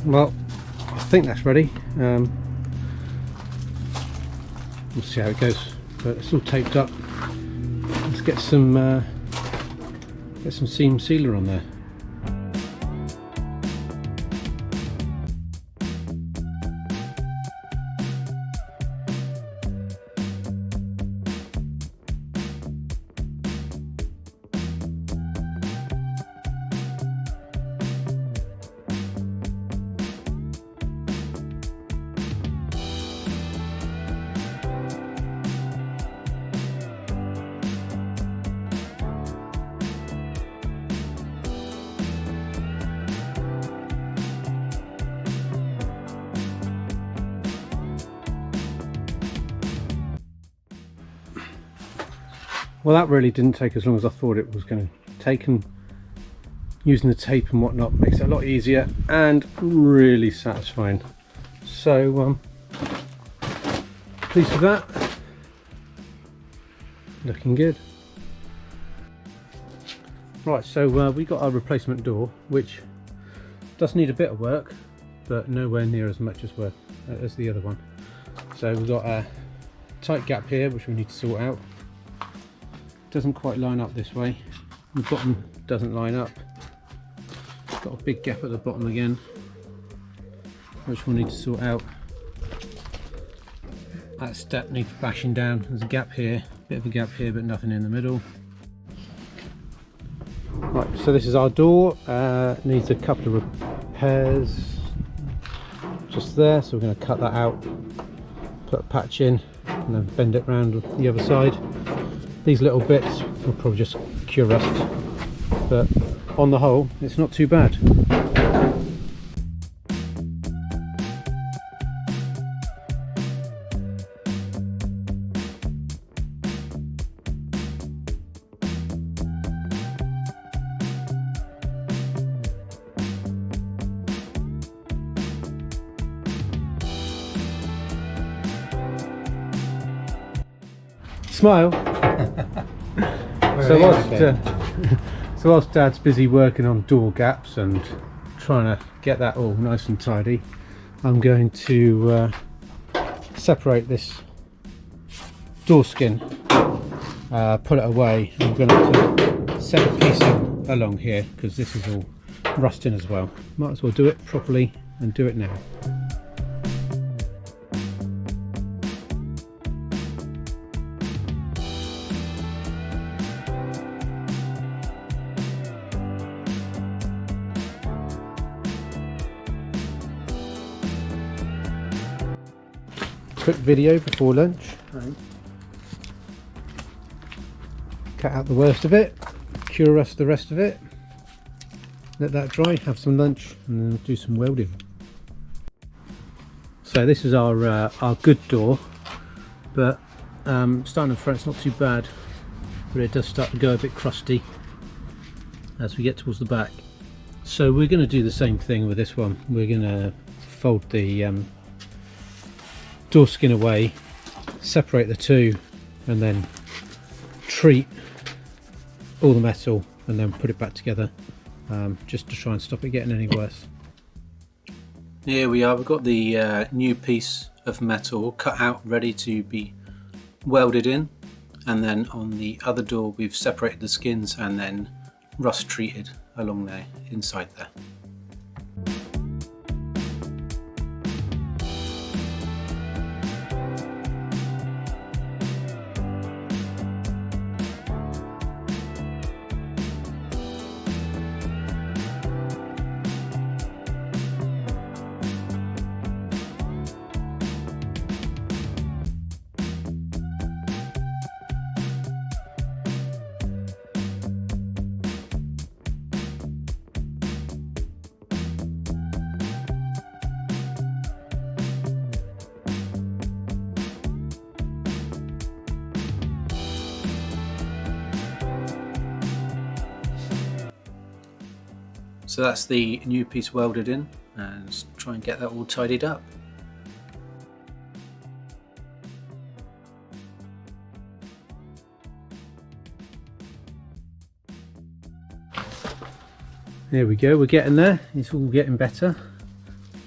Well, I think that's ready. We'll see how it goes, but it's all taped up. Let's get some seam sealer on there. Well, that really didn't take as long as I thought it was going to take, and using the tape and whatnot makes it a lot easier and really satisfying. So pleased with that. Looking good. Right, so we got our replacement door, which does need a bit of work, but nowhere near as much as the other one. So we've got a tight gap here which we need to sort out. Doesn't quite line up this way. The bottom doesn't line up. Got a big gap at the bottom again, which we'll need to sort out. That step needs bashing down. There's a gap here, bit of a gap here, but nothing in the middle. Right, so this is our door. Needs a couple of repairs just there, so we're going to cut that out, put a patch in, and then bend it round the other side. These little bits will probably just cure rust, but on the whole it's not too bad. Smile. So whilst Dad's busy working on door gaps and trying to get that all nice and tidy, I'm going to separate this door skin, put it away. I'm going to set a piece in along here because this is all rusting as well. Might as well do it properly and do it now. Quick video before lunch. Right. Cut out the worst of it, cure rust the rest of it, let that dry, have some lunch, and then do some welding. So this is our good door, but starting in front it's not too bad, but it does start to go a bit crusty as we get towards the back. So we're going to do the same thing with this one. We're going to fold the door skin away, separate the two, and then treat all the metal and then put it back together, just to try and stop it getting any worse. Here we are, we've got the new piece of metal cut out, ready to be welded in, and then on the other door we've separated the skins and then rust treated along there, inside there. So that's the new piece welded in, and let's try and get that all tidied up. There we go, we're getting there, it's all getting better.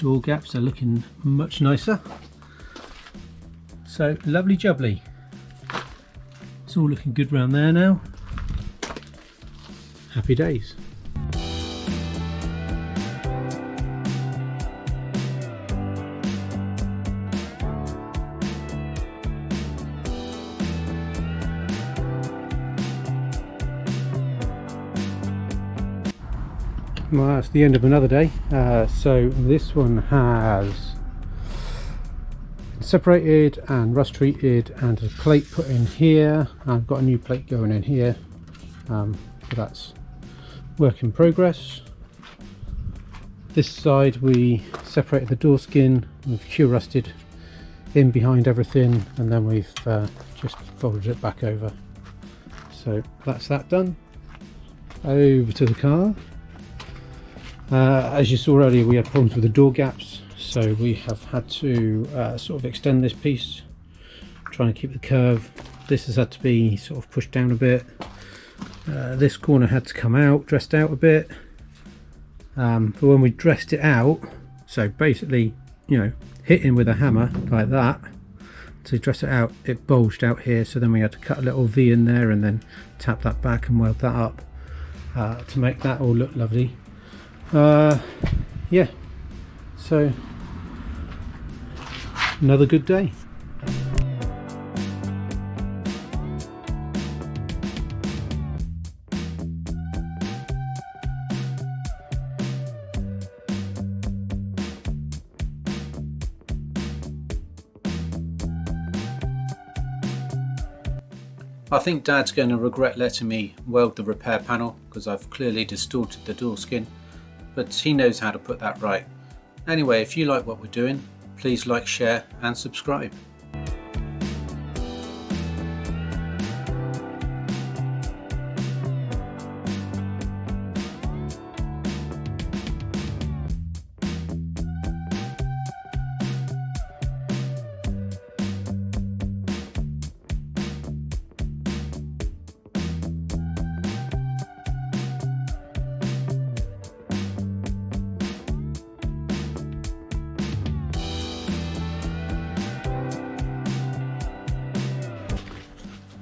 door gaps are looking much nicer. So lovely jubbly. It's all looking good round there now. Happy days. Well, that's the end of another day. So this one has separated and rust treated, and a plate put in here. I've got a new plate going in here, but that's work in progress. This side we separated the door skin, we've cure rusted in behind everything, and then we've just folded it back over. So that's that done. Over to the car. As you saw earlier, we had problems with the door gaps, so we have had to sort of extend this piece, try and keep the curve. This has had to be sort of pushed down a bit. This corner had to come out, dressed out a bit. But when we dressed it out, so basically, you know, hitting with a hammer like that to dress it out, it bulged out here, so then we had to cut a little V in there and then tap that back and weld that up to make that all look lovely. Yeah, so another good day. I think Dad's going to regret letting me weld the repair panel because I've clearly distorted the door skin, but he knows how to put that right. Anyway, if you like what we're doing, please like, share and subscribe.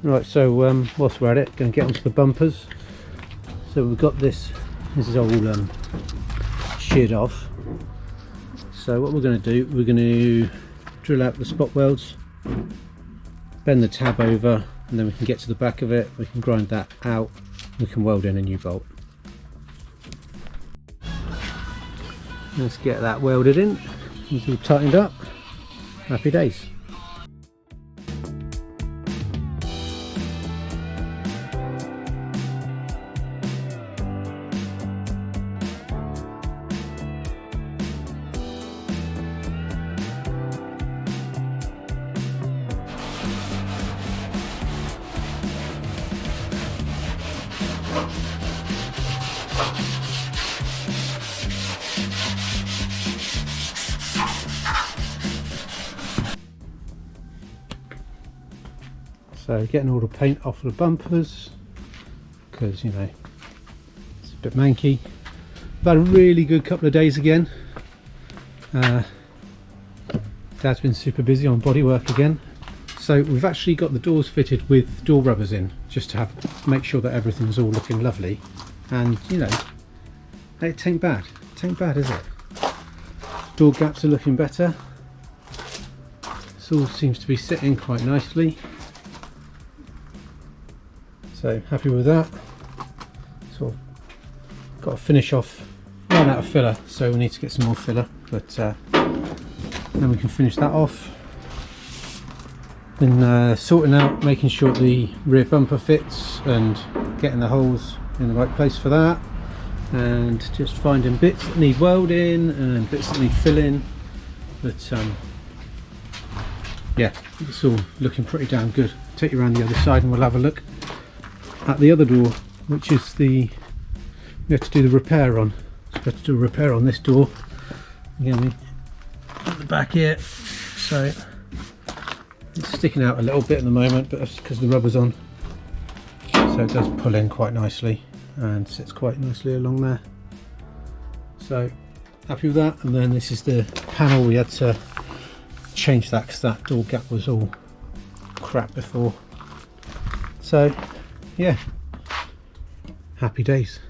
Right, so whilst we're at it, going to get onto the bumpers. So we've got this is all sheared off. So what we're going to do, we're going to drill out the spot welds, bend the tab over, and then we can get to the back of it, we can grind that out, we can weld in a new bolt. Let's get that welded in. It's all tightened up. Happy days. So getting all the paint off the bumpers because, you know, it's a bit manky. I've had a really good couple of days again. Dad's been super busy on bodywork again. So we've actually got the doors fitted with door rubbers in, just to make sure that everything's all looking lovely. And, you know, it ain't bad. It ain't bad, is it? Door gaps are looking better. This all seems to be sitting quite nicely. So happy with that. Sort of got to finish off, run out of filler, so we need to get some more filler, but then we can finish that off. Then sorting out, making sure the rear bumper fits and getting the holes in the right place for that, and just finding bits that need welding and bits that need filling. But yeah, it's all looking pretty damn good. I'll take you around the other side and we'll have a look at the other door, which is we have to do the repair on. So we have to do a repair on this door. Again, we at the back here, so it's sticking out a little bit at the moment, but that's because the rubber's on. So it does pull in quite nicely and sits quite nicely along there. So happy with that. And then this is the panel. We had to change that because that door gap was all crap before. So yeah, happy days.